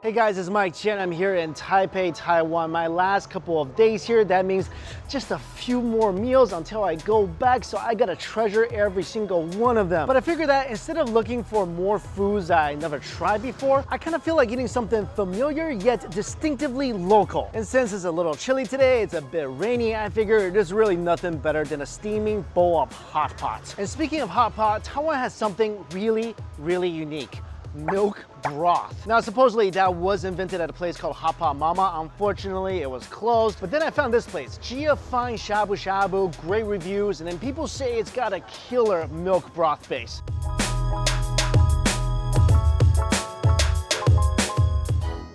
Hey guys, it's Mike Chen. I'm here in Taipei, Taiwan. My last couple of days here, that means just a few more meals until I go back, so I gotta treasure every single one of them. But I figured that instead of looking for more foods that I never tried before, I kind of feel like eating something familiar yet distinctively local. And since it's a little chilly today, it's a bit rainy, I figure there's really nothing better than a steaming bowl of hot pot. And speaking of hot pot, Taiwan has something really unique. Milk broth. Now, supposedly that was invented at a place called HOTPOT Mama. Unfortunately, it was closed. But then I found this place, Gia Fine Shabu Shabu, great reviews, and then people say it's got a killer milk broth base.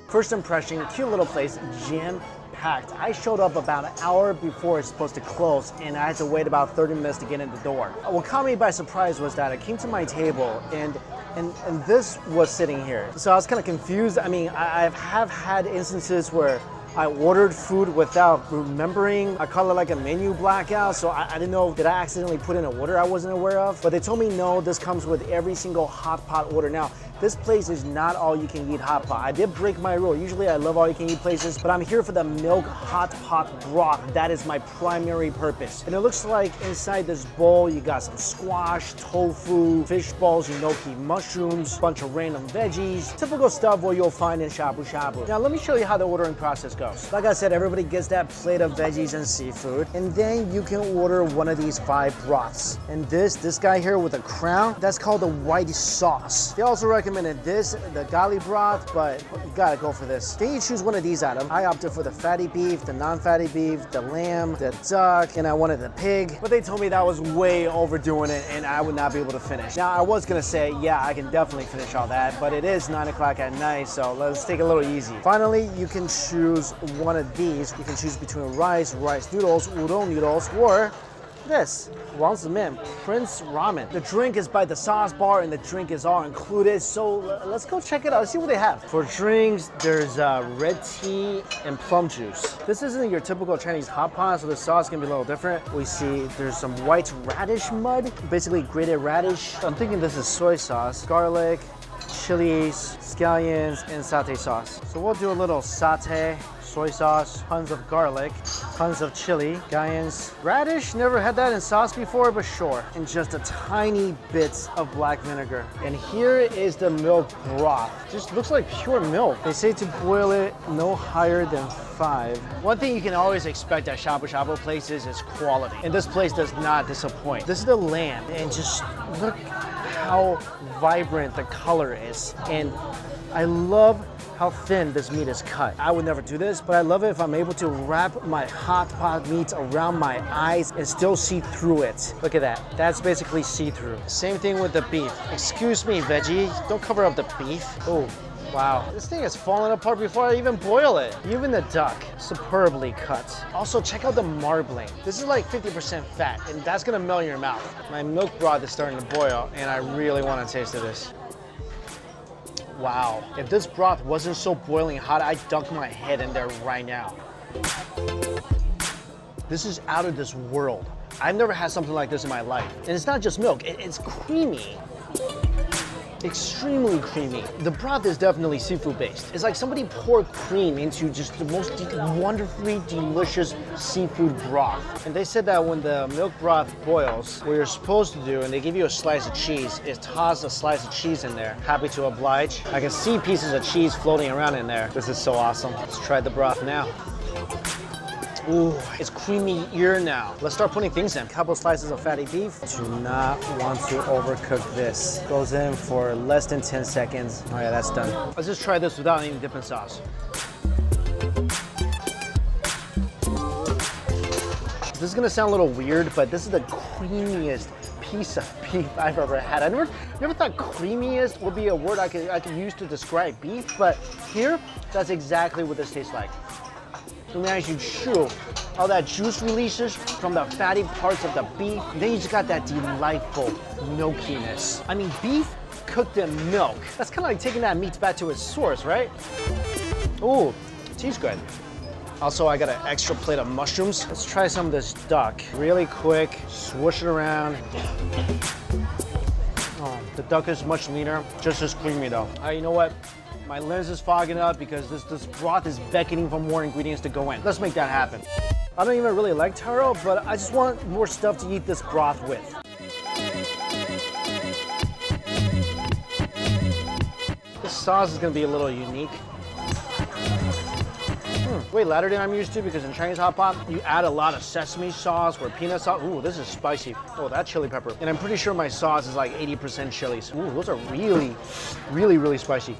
First impression, cute little place, jam-packed. I showed up about an hour before it's supposed to close, and I had to wait about 30 minutes to get in the door. What caught me by surprise was that I came to my table and this was sitting here. So I was kind of confused. I mean, I have had instances where I ordered food without remembering. I call it like a menu blackout, so I didn't know, did I accidentally put in an order I wasn't aware of? But they told me no, this comes with every single hot pot order. Now, this place is not all you can eat hot pot. I did break my rule. Usually I love all you can eat places, but I'm here for the milk hot pot broth. That is my primary purpose. And it looks like inside this bowl, you got some squash, tofu, fish balls, enoki mushrooms, bunch of random veggies, typical stuff what you'll find in shabu shabu. Now let me show you how the ordering process goes. Like I said, everybody gets that plate of veggies and seafood, and then you can order one of these 5 broths. And this guy here with a crown, that's called the white sauce. They also recommended this, the gali broth, but you gotta go for this. Then you choose one of these items. I opted for the fatty beef, the non-fatty beef, the lamb, the duck, and I wanted the pig. But they told me that was way overdoing it and I would not be able to finish. Now I was gonna say, yeah, I can definitely finish all that, but it is 9 o'clock at night, so let's take it a little easy. Finally, you can choose one of these. You can choose between rice noodles, udon noodles, or this, Wangzimen, Prince Ramen. The drink is by the sauce bar and the drink is all included, so let's go check it out. Let's see what they have. For drinks, there's red tea and plum juice. This isn't your typical Chinese hot pot, so the sauce can be a little different. We see there's some white radish mud, basically grated radish. I'm thinking this is soy sauce, garlic, chilies, scallions, and satay sauce. So we'll do a little satay, soy sauce, tons of garlic, tons of chili, scallions, radish. Never had that in sauce before, but sure. And just a tiny bit of black vinegar. And here is the milk broth. Just looks like pure milk. They say to boil it no higher than 5. One thing you can always expect at shabu shabu places is quality. And this place does not disappoint. This is the lamb, and just look how vibrant the color is. And I love how thin this meat is cut. I would never do this, but I love it if I'm able to wrap my hot pot meat around my eyes and still see through it. Look at that. That's basically see-through. Same thing with the beef. Excuse me, veggie. Don't cover up the beef. Oh, wow. This thing is falling apart before I even boil it. Even the duck, superbly cut. Also, check out the marbling. This is like 50% fat, and that's gonna melt in your mouth. My milk broth is starting to boil, and I really want a taste of this. Wow, if this broth wasn't so boiling hot, I'd dunk my head in there right now. This is out of this world. I've never had something like this in my life. And it's not just milk, it's creamy. Extremely creamy. The broth is definitely seafood based. It's like somebody poured cream into just the most wonderfully delicious seafood broth. And they said that when the milk broth boils, what you're supposed to do, and they give you a slice of cheese, is toss a slice of cheese in there. Happy to oblige. I can see pieces of cheese floating around in there. This is so awesome. Let's try the broth now. Ooh, it's creamier now. Let's start putting things in. A couple slices of fatty beef. Do not want to overcook this. Goes in for less than 10 seconds. Oh yeah, that's done. Let's just try this without any dipping sauce. This is gonna sound a little weird, but this is the creamiest piece of beef I've ever had. I never thought creamiest would be a word I could use to describe beef, but here, that's exactly what this tastes like. So as you chew, all that juice releases from the fatty parts of the beef. Then you just got that delightful milkiness. I mean, beef cooked in milk. That's kind of like taking that meat back to its source, right? Ooh, tastes good. Also, I got an extra plate of mushrooms. Let's try some of this duck. Really quick, swoosh it around. Oh, the duck is much leaner, just as creamy though. You know what? My lens is fogging up because this broth is beckoning for more ingredients to go in. Let's make that happen. I don't even really like taro, but I just want more stuff to eat this broth with. This sauce is gonna be a little unique. Way lighter than I'm used to because in Chinese hot pot, you add a lot of sesame sauce or peanut sauce. Ooh, this is spicy. Oh, that chili pepper. And I'm pretty sure my sauce is like 80% chilies. Ooh, those are really, really, really spicy.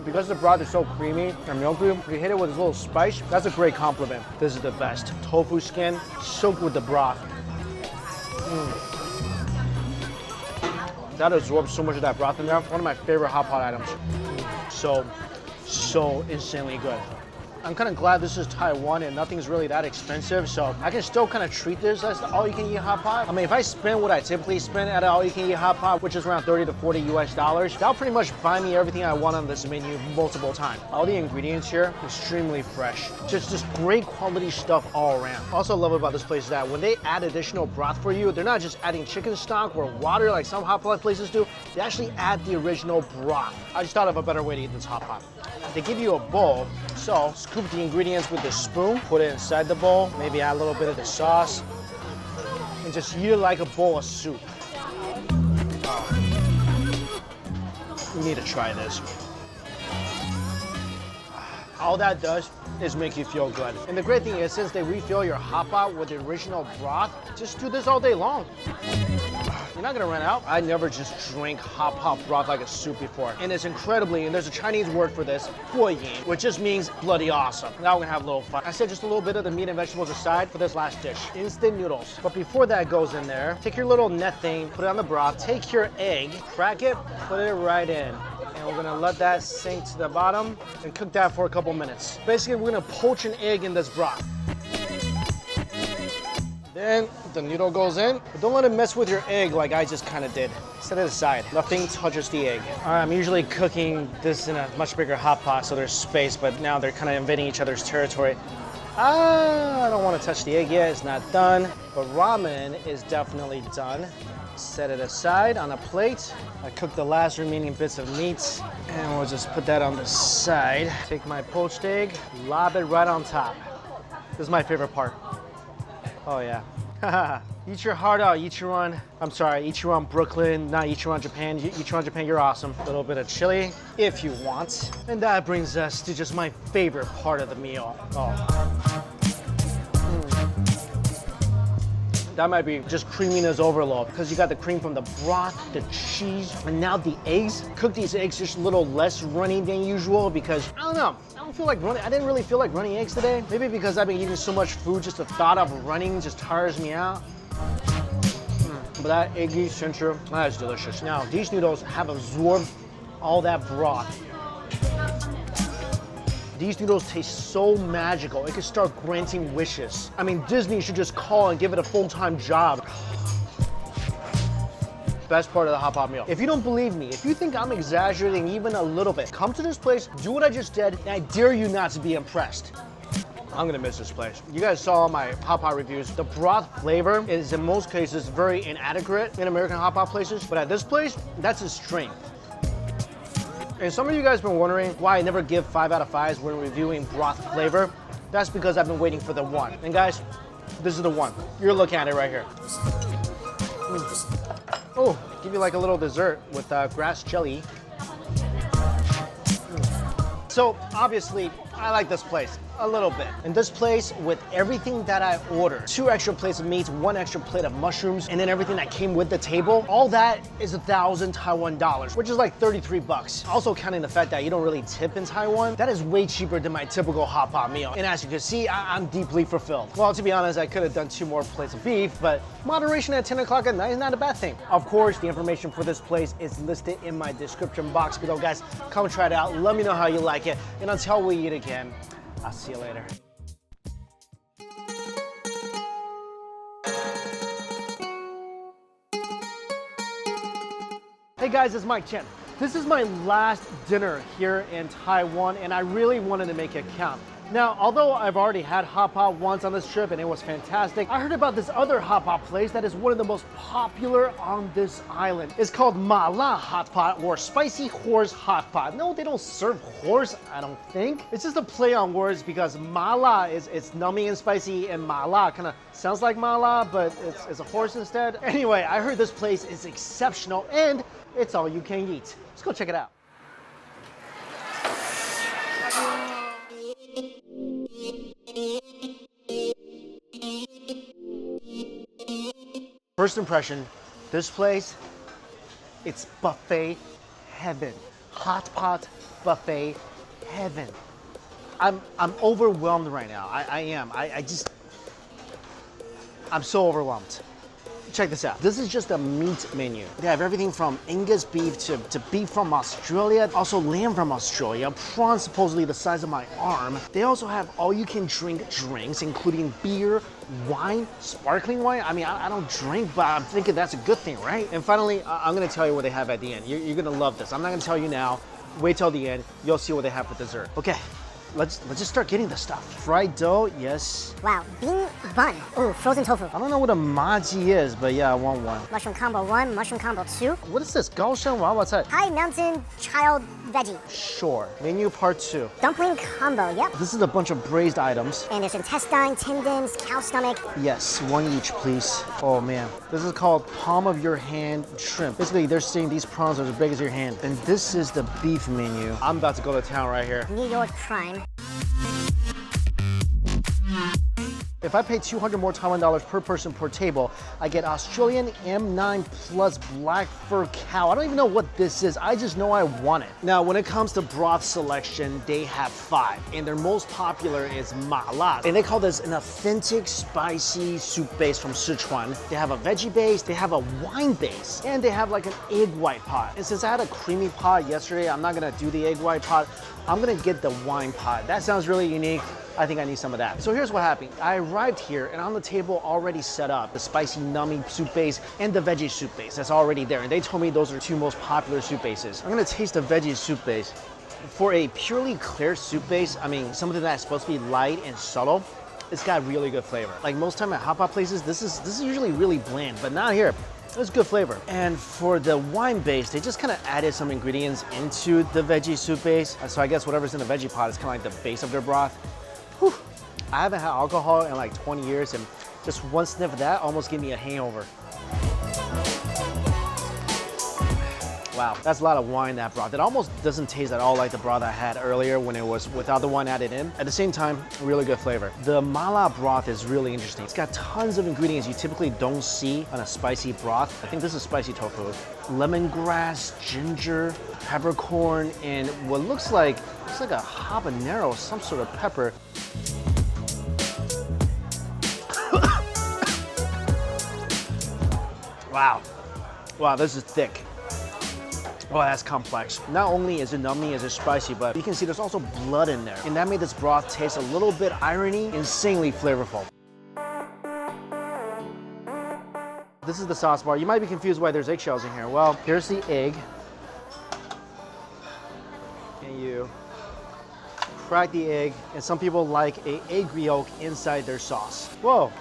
Because the broth is so creamy and milky, you hit it with a little spice. That's a great compliment. This is the best. Tofu skin soaked with the broth. That absorbs so much of that broth in there. One of my favorite hot pot items. So insanely good. I'm kind of glad this is Taiwan and nothing's really that expensive, so I can still kind of treat this as the all-you-can-eat hot pot. I mean, if I spend what I typically spend at an all-you-can-eat hot pot, which is around 30 to 40 US dollars, that'll pretty much buy me everything I want on this menu multiple times. All the ingredients here, extremely fresh. Just great quality stuff all around. Also love about this place is that when they add additional broth for you, they're not just adding chicken stock or water like some hot pot places do. They actually add the original broth. I just thought of a better way to eat this hot pot. They give you a bowl, so scoop the ingredients with the spoon, put it inside the bowl, maybe add a little bit of the sauce, and just eat it like a bowl of soup. You need to try this. All that does is make you feel good. And the great thing is, since they refill your hot pot with the original broth, just do this all day long. You're not gonna run out. I never just drank hot pot broth like a soup before. And it's incredibly, and there's a Chinese word for this, 过瘾, which just means bloody awesome. Now we're gonna have a little fun. I said just a little bit of the meat and vegetables aside for this last dish. Instant noodles. But before that goes in there, take your little net thing, put it on the broth, take your egg, crack it, put it right in. And we're gonna let that sink to the bottom and cook that for a couple minutes. Basically, we're gonna poach an egg in this broth. Then the noodle goes in, but don't let it mess with your egg like I just kind of did. Set it aside. Nothing touches the egg. All right, I'm usually cooking this in a much bigger hot pot, so there's space, but now they're kind of invading each other's territory. I don't want to touch the egg yet, it's not done, but ramen is definitely done. Set it aside on a plate. I cooked the last remaining bits of meat, and we'll just put that on the side. Take my poached egg, lob it right on top. This is my favorite part. Oh yeah. Eat your heart out, Ichiran. I'm sorry, Ichiran Brooklyn, not Ichiran Japan. Ichiran Japan, you're awesome. A little bit of chili, if you want. And that brings us to just my favorite part of the meal. Oh. That might be just creaminess overload because you got the cream from the broth, the cheese, and now the eggs. Cook these eggs just a little less runny than usual because, I don't know, I don't feel like running. I didn't really feel like running eggs today. Maybe because I've been eating so much food, just the thought of running just tires me out. But that eggy center, that is delicious. Now, these noodles have absorbed all that broth. These noodles taste so magical. It could start granting wishes. I mean, Disney should just call and give it a full-time job. Best part of the hot pot meal. If you don't believe me, if you think I'm exaggerating even a little bit, come to this place, do what I just did, and I dare you not to be impressed. I'm gonna miss this place. You guys saw my hot pot reviews. The broth flavor is in most cases very inadequate in American hot pot places, but at this place, that's its strength. And some of you guys have been wondering why I never give 5 out of 5s when reviewing broth flavor. That's because I've been waiting for the one. And guys, this is the one. You're looking at it right here. Oh, give you like a little dessert with grass jelly. So obviously, I like this place a little bit. And this place, with everything that I ordered, 2 extra plates of meat, 1 extra plate of mushrooms, and then everything that came with the table, all that is 1,000 Taiwan dollars, which is like 33 bucks. Also counting the fact that you don't really tip in Taiwan, that is way cheaper than my typical hot pot meal. And as you can see, I'm deeply fulfilled. Well, to be honest, I could have done 2 more plates of beef, but moderation at 10 o'clock at night is not a bad thing. Of course, the information for this place is listed in my description box below. Guys, come try it out. Let me know how you like it. And until we eat again, I'll see you later. Hey guys, it's Mike Chen. This is my last dinner here in Taiwan, and I really wanted to make it count. Now, although I've already had hot pot once on this trip and it was fantastic, I heard about this other hot pot place that is one of the most popular on this island. It's called Mala Hot Pot or Spicy Horse Hot Pot. No, they don't serve horse, I don't think. It's just a play on words because mala it's nummy and spicy, and mala kind of sounds like mala, but it's a horse instead. Anyway, I heard this place is exceptional and it's all you can eat. Let's go check it out. First impression, this place, it's buffet heaven. Hot pot buffet heaven. I'm overwhelmed right now. I am. I'm so overwhelmed. Check this out. This is just a meat menu. They have everything from Angus beef to beef from Australia, also lamb from Australia, prawns supposedly the size of my arm. They also have all-you-can-drink drinks, including beer, wine, sparkling wine. I mean, I don't drink, but I'm thinking that's a good thing, right? And finally, I'm gonna tell you what they have at the end. You're gonna love this. I'm not gonna tell you now. Wait till the end. You'll see what they have for dessert. Okay. Let's just start getting the stuff. Fried dough, yes. Wow, bean bun. Ooh, frozen tofu. I don't know what a maji is, but yeah, I want one. Mushroom combo 1, mushroom combo 2. What is this? Gaoshan What's that? High mountain child veggie. Sure. Menu part 2. Dumpling combo, yep. This is a bunch of braised items. And there's intestine, tendons, cow stomach. Yes, one each, please. Oh man. This is called palm of your hand shrimp. Basically, they're saying these prawns are as big as your hand. And this is the beef menu. I'm about to go to town right here. New York Prime. If I pay 200 more Taiwan dollars per person per table, I get Australian M9 Plus Black Fur Cow. I don't even know what this is. I just know I want it. Now, when it comes to broth selection, they have 5. And their most popular is mala. And they call this an authentic spicy soup base from Sichuan. They have a veggie base, they have a wine base, and they have like an egg white pot. And since I had a creamy pot yesterday, I'm not gonna do the egg white pot. I'm gonna get the wine pot. That sounds really unique. I think I need some of that. So here's what happened. I arrived here and on the table already set up the spicy nummy soup base and the veggie soup base that's already there. And they told me those are 2 most popular soup bases. I'm gonna taste the veggie soup base. For a purely clear soup base, I mean, something that's supposed to be light and subtle, it's got really good flavor. Like most time at hot pot places, this is usually really bland, but not here. It's good flavor. And for the wine base, they just kind of added some ingredients into the veggie soup base. So I guess whatever's in the veggie pot is kind of like the base of their broth. Whew. I haven't had alcohol in like 20 years and just one sniff of that almost gave me a hangover. Wow, that's a lot of wine, that broth. It almost doesn't taste at all like the broth I had earlier when it was without the wine added in. At the same time, really good flavor. The mala broth is really interesting. It's got tons of ingredients you typically don't see on a spicy broth. I think this is spicy tofu. Lemongrass, ginger, peppercorn, and what looks like a habanero, some sort of pepper. Wow. Wow, this is thick. Oh, that's complex. Not only is it nummy, is it spicy, but you can see there's also blood in there. And that made this broth taste a little bit irony, insanely flavorful. This is the sauce bar. You might be confused why there's eggshells in here. Well, here's the egg. And you crack the egg. And some people like an egg yolk inside their sauce. Whoa.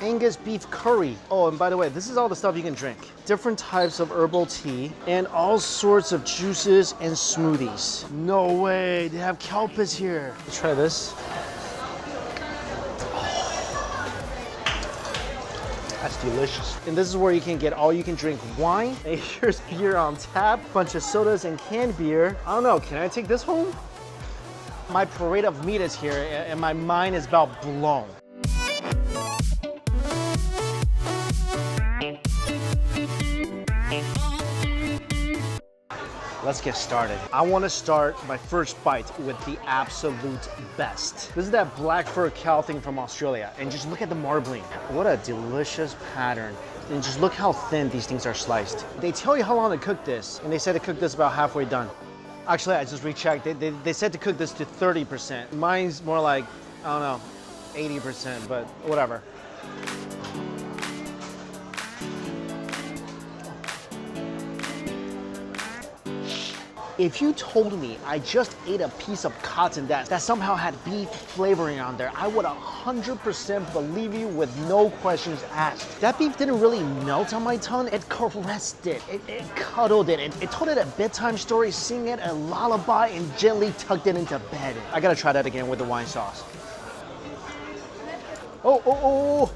Angus beef curry. Oh, and by the way, this is all the stuff you can drink. Different types of herbal tea and all sorts of juices and smoothies. No way, they have kelpis here. Let's try this. That's delicious. And this is where you can get all you can drink wine. And here's beer on tap, bunch of sodas and canned beer. I don't know, can I take this home? My parade of meat is here and my mind is about blown. Let's get started. I want to start my first bite with the absolute best. This is that black fur cow thing from Australia. And just look at the marbling. What a delicious pattern. And just look how thin these things are sliced. They tell you how long to cook this. And they said to cook this about halfway done. Actually, I just rechecked. They said to cook this to 30%. Mine's more like, I don't know, 80%, but whatever. If you told me I just ate a piece of cotton that somehow had beef flavoring on there, I would 100% believe you with no questions asked. That beef didn't really melt on my tongue, it caressed it, it cuddled it, it told it a bedtime story, sing it a lullaby, and gently tucked it into bed. I gotta try that again with the wine sauce. Oh.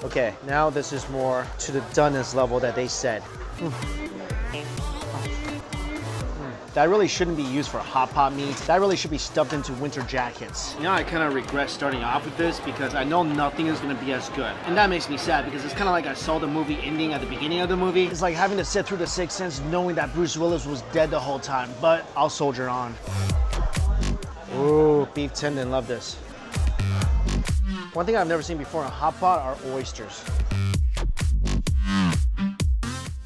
Okay, now this is more to the doneness level that they said. That really shouldn't be used for hot pot meat. That really should be stuffed into winter jackets. You know, I kind of regret starting off with this because I know nothing is gonna be as good. And that makes me sad because it's kind of like I saw the movie ending at the beginning of the movie. It's like having to sit through The Sixth Sense knowing that Bruce Willis was dead the whole time, but I'll soldier on. Ooh, beef tendon, love this. One thing I've never seen before in a hot pot are oysters.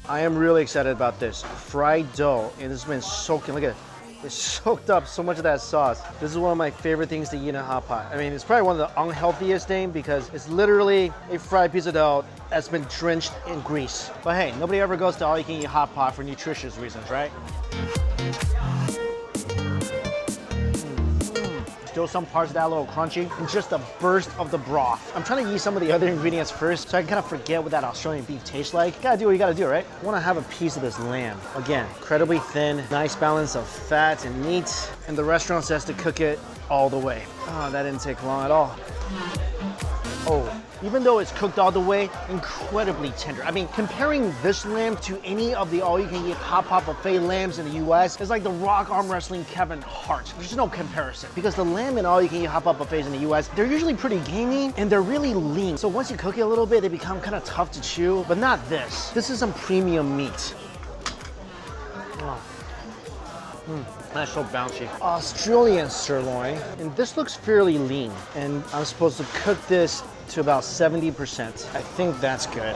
I am really excited about this. Fried dough, and this has been soaking, look at it. It's soaked up so much of that sauce. This is one of my favorite things to eat in a hot pot. I mean, it's probably one of the unhealthiest things because it's literally a fried piece of dough that's been drenched in grease. But hey, nobody ever goes to all-you-can-eat hot pot for nutritious reasons, right? Still some parts of that a little crunchy, and just a burst of the broth. I'm trying to use some of the other ingredients first so I can kind of forget what that Australian beef tastes like. You gotta do what you gotta do, right? I wanna have a piece of this lamb. Again, incredibly thin, nice balance of fat and meat, and the restaurant says to cook it all the way. Oh, that didn't take long at all. Oh, even though it's cooked all the way, incredibly tender. I mean, comparing this lamb to any of the all-you-can-eat hot pot buffet lambs in the US is like the Rock arm wrestling Kevin Hart. There's no comparison because the lamb in all-you-can-eat hot pot buffets in the US, they're usually pretty gamey and they're really lean. So once you cook it a little bit, they become kind of tough to chew, but not this. This is some premium meat. Oh. That's so bouncy. Australian sirloin, and this looks fairly lean, and I'm supposed to cook this to about 70%. I think that's good.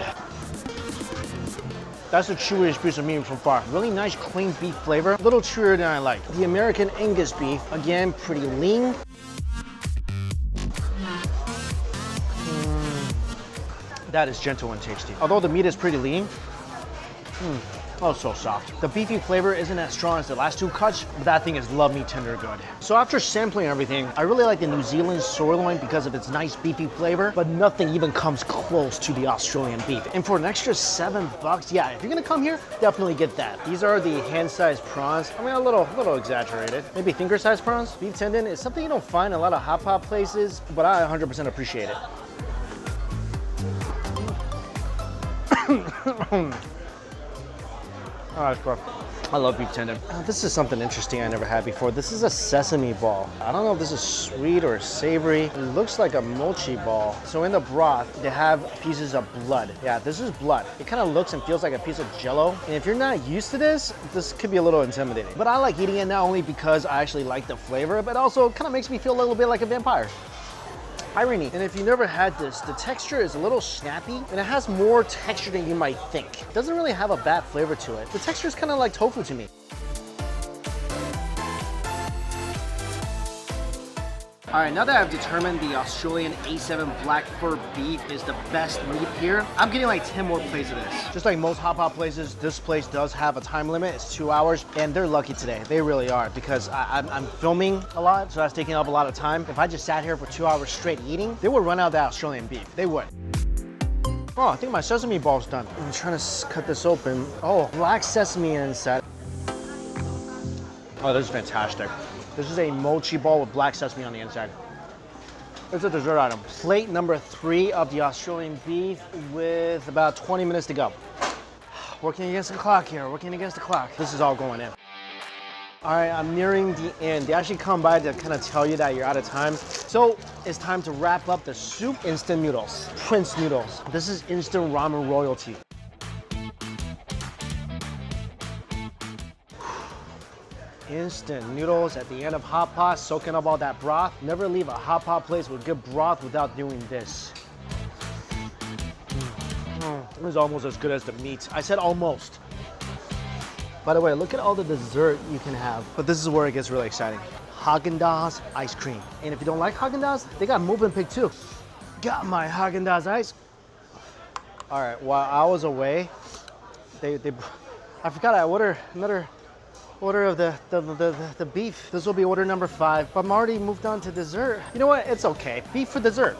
That's the chewiest piece of meat from far. Really nice, clean beef flavor. A little chewier than I like. The American Angus beef, again, pretty lean. That is gentle and tasty. Although the meat is pretty lean, oh, so soft. The beefy flavor isn't as strong as the last two cuts, but that thing is love me tender good. So after sampling everything, I really like the New Zealand sirloin because of its nice beefy flavor, but nothing even comes close to the Australian beef. And for an extra $7, yeah, if you're gonna come here, definitely get that. These are the hand-sized prawns. I mean, a little exaggerated. Maybe finger-sized prawns. Beef tendon is something you don't find in a lot of hot pot places, but I 100% appreciate it. Oh, that's rough. I love beef tendon. This is something interesting I never had before. This is a sesame ball. I don't know if this is sweet or savory. It looks like a mochi ball. So in the broth, they have pieces of blood. Yeah, this is blood. It kind of looks and feels like a piece of jello. And if you're not used to this, this could be a little intimidating. But I like eating it not only because I actually like the flavor, but also kind of makes me feel a little bit like a vampire. Irony. And if you never had this, the texture is a little snappy and it has more texture than you might think. It doesn't really have a bad flavor to it. The texture is kind of like tofu to me. All right, now that I've determined the Australian A7 black fur beef is the best meat here, I'm getting like 10 more plates of this. Just like most hot pot places, this place does have a time limit. It's 2 hours, and they're lucky today. They really are, because I'm filming a lot, so that's taking up a lot of time. If I just sat here for 2 hours straight eating, they would run out of that Australian beef. They would. Oh, I think my sesame ball's done. I'm trying to cut this open. Oh, black sesame inside. Oh, this is fantastic. This is a mochi ball with black sesame on the inside. It's a dessert item. Plate number 3 of the Australian beef with about 20 minutes to go. Working against the clock here, working against the clock. This is all going in. All right, I'm nearing the end. They actually come by to kind of tell you that you're out of time. So it's time to wrap up the soup. Instant noodles, Prince noodles. This is instant ramen royalty. Instant noodles at the end of hot pot, soaking up all that broth. Never leave a hot pot place with good broth without doing this. It was almost as good as the meat. I said almost. By the way, look at all the dessert you can have. But this is where it gets really exciting. Haagen-Dazs ice cream. And if you don't like Haagen-Dazs, they got Mövenpick too. Got my Haagen-Dazs ice. All right, while I was away, I forgot I ordered another order of the beef. This will be order number 5, but I'm already moved on to dessert. You know what? It's okay. Beef for dessert.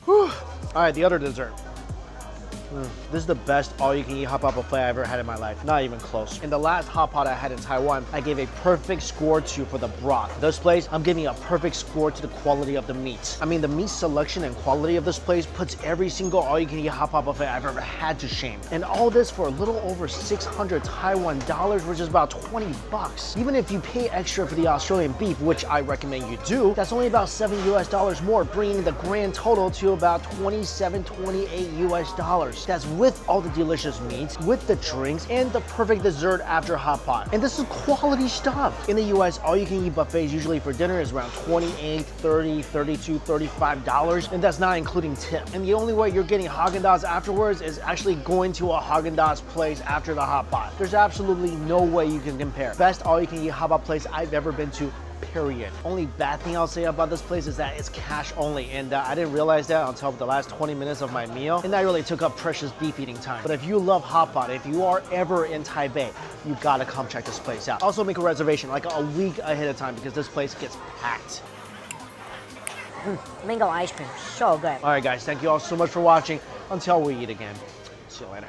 Whew. All right, the other dessert. This is the best all-you-can-eat hot pot buffet I've ever had in my life. Not even close. In the last hot pot I had in Taiwan, I gave a perfect score to for the broth. This place, I'm giving a perfect score to the quality of the meat. I mean, the meat selection and quality of this place puts every single all-you-can-eat hot pot buffet I've ever had to shame. And all this for a little over 600 Taiwan dollars, which is about 20 bucks. Even if you pay extra for the Australian beef, which I recommend you do, that's only about $7 US more, bringing the grand total to about 27, 28 US dollars. That's with all the delicious meats, with the drinks, and the perfect dessert after hot pot. And this is quality stuff. In the US, all you can eat buffets usually for dinner is around $28, $30, $32, $35, and that's not including tip. And the only way you're getting Haagen-Dazs afterwards is actually going to a Haagen-Dazs place after the hot pot. There's absolutely no way you can compare. Best all you can eat hot pot place I've ever been to. Period. Only bad thing I'll say about this place is that it's cash only, and I didn't realize that until the last 20 minutes of my meal, and that really took up precious beef eating time. But if you love hot pot, if you are ever in Taipei, you gotta come check this place out. Also make a reservation like a week ahead of time because this place gets packed. Mango ice cream, so good. All right guys, thank you all so much for watching. Until we eat again, see you later.